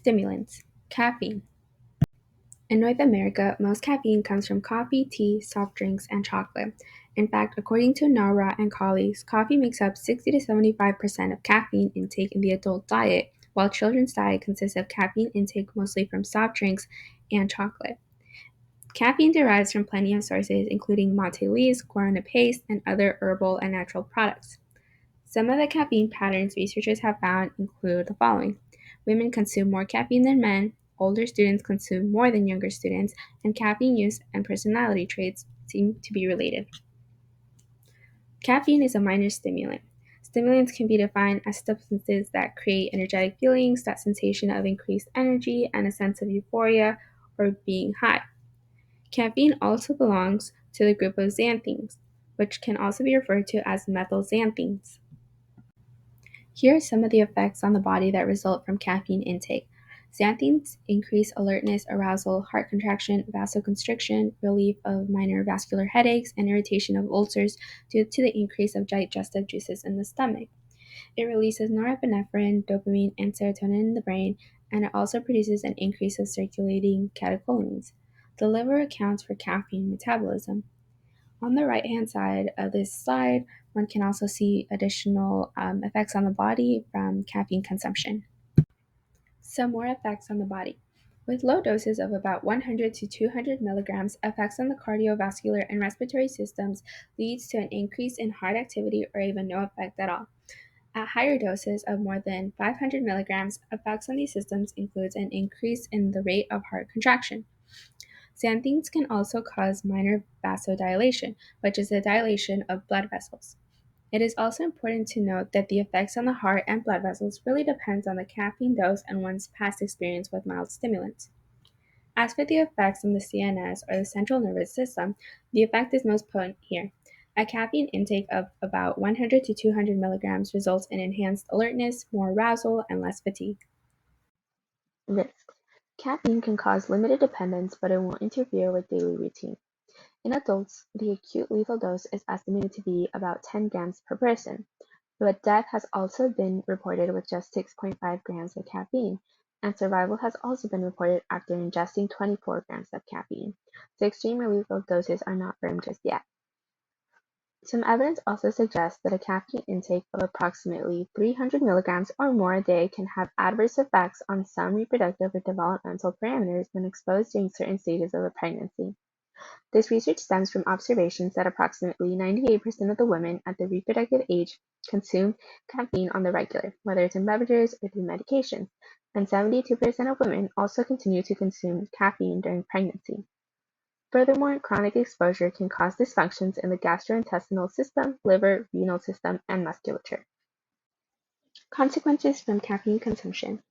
Stimulants. Caffeine. In North America, most caffeine comes from coffee, tea, soft drinks, and chocolate. In fact, according to Nara and colleagues, coffee makes up 60 to 75% of caffeine intake in the adult diet, while children's diet consists of caffeine intake mostly from soft drinks and chocolate. Caffeine derives from plenty of sources, including mate leaves, guarana paste, and other herbal and natural products. Some of the caffeine patterns researchers have found include the following. Women consume more caffeine than men, older students consume more than younger students, and caffeine use and personality traits seem to be related. Caffeine is a minor stimulant. Stimulants can be defined as substances that create energetic feelings, that sensation of increased energy, and a sense of euphoria or being high. Caffeine also belongs to the group of xanthines, which can also be referred to as methylxanthines. Here are some of the effects on the body that result from caffeine intake. Xanthines increase alertness, arousal, heart contraction, vasoconstriction, relief of minor vascular headaches, and irritation of ulcers due to the increase of digestive juices in the stomach. It releases norepinephrine, dopamine, and serotonin in the brain, and it also produces an increase of circulating catecholamines. The liver accounts for caffeine metabolism. On the right-hand side of this slide, one can also see additional effects on the body from caffeine consumption. Some more effects on the body. With low doses of about 100 to 200 milligrams, effects on the cardiovascular and respiratory systems leads to an increase in heart activity or even no effect at all. At higher doses of more than 500 milligrams, effects on these systems includes an increase in the rate of heart contraction. Xanthines can also cause minor vasodilation, which is the dilation of blood vessels. It is also important to note that the effects on the heart and blood vessels really depends on the caffeine dose and one's past experience with mild stimulants. As for the effects on the CNS or the central nervous system, the effect is most potent here. A caffeine intake of about 100 to 200 milligrams results in enhanced alertness, more arousal, and less fatigue. Risks. Caffeine can cause limited dependence, but it won't interfere with daily routine. In adults, the acute lethal dose is estimated to be about 10 grams per person, but death has also been reported with just 6.5 grams of caffeine, and survival has also been reported after ingesting 24 grams of caffeine, so extreme lethal doses are not firm just yet. Some evidence also suggests that a caffeine intake of approximately 300 milligrams or more a day can have adverse effects on some reproductive or developmental parameters when exposed during certain stages of a pregnancy. This research stems from observations that approximately 98% of the women at the reproductive age consume caffeine on the regular, whether it's in beverages or through medications, and 72% of women also continue to consume caffeine during pregnancy. Furthermore, chronic exposure can cause dysfunctions in the gastrointestinal system, liver, renal system, and musculature. Consequences from caffeine consumption.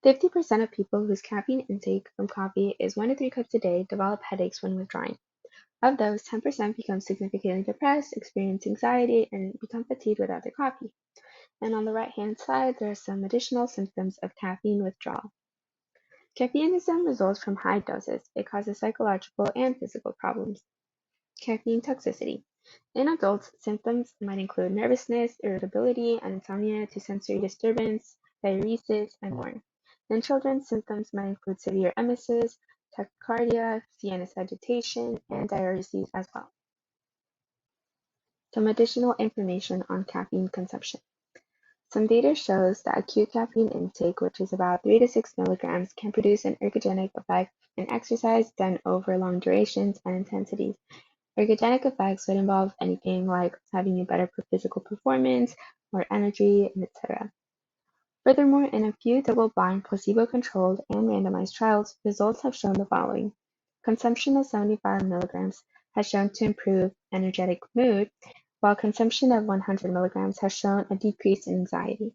50% of people whose caffeine intake from coffee is 1 to 3 cups a day develop headaches when withdrawing. Of those, 10% become significantly depressed, experience anxiety, and become fatigued without their coffee. And on the right-hand side, there are some additional symptoms of caffeine withdrawal. Caffeineism results from high doses. It causes psychological and physical problems. Caffeine toxicity. In adults, symptoms might include nervousness, irritability, and insomnia to sensory disturbance, diuresis, and more. In children, symptoms might include severe emesis, tachycardia, CNS agitation, and diuresis as well. Some additional information on caffeine consumption. Some data shows that acute caffeine intake, which is about 3 to 6 milligrams, can produce an ergogenic effect in exercise done over long durations and intensities. Ergogenic effects would involve anything like having a better physical performance, more energy, etc. Furthermore, in a few double-blind, placebo-controlled, and randomized trials, results have shown the following. Consumption of 75 milligrams has shown to improve energetic mood, while consumption of 100 milligrams has shown a decrease in anxiety.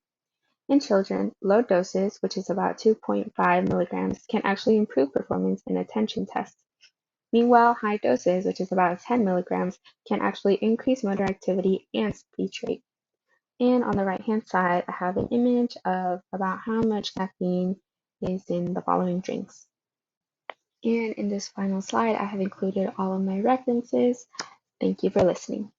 In children, low doses, which is about 2.5 milligrams, can actually improve performance in attention tests. Meanwhile, high doses, which is about 10 milligrams, can actually increase motor activity and speech rate. And on the right-hand side, I have an image of about how much caffeine is in the following drinks. And in this final slide, I have included all of my references. Thank you for listening.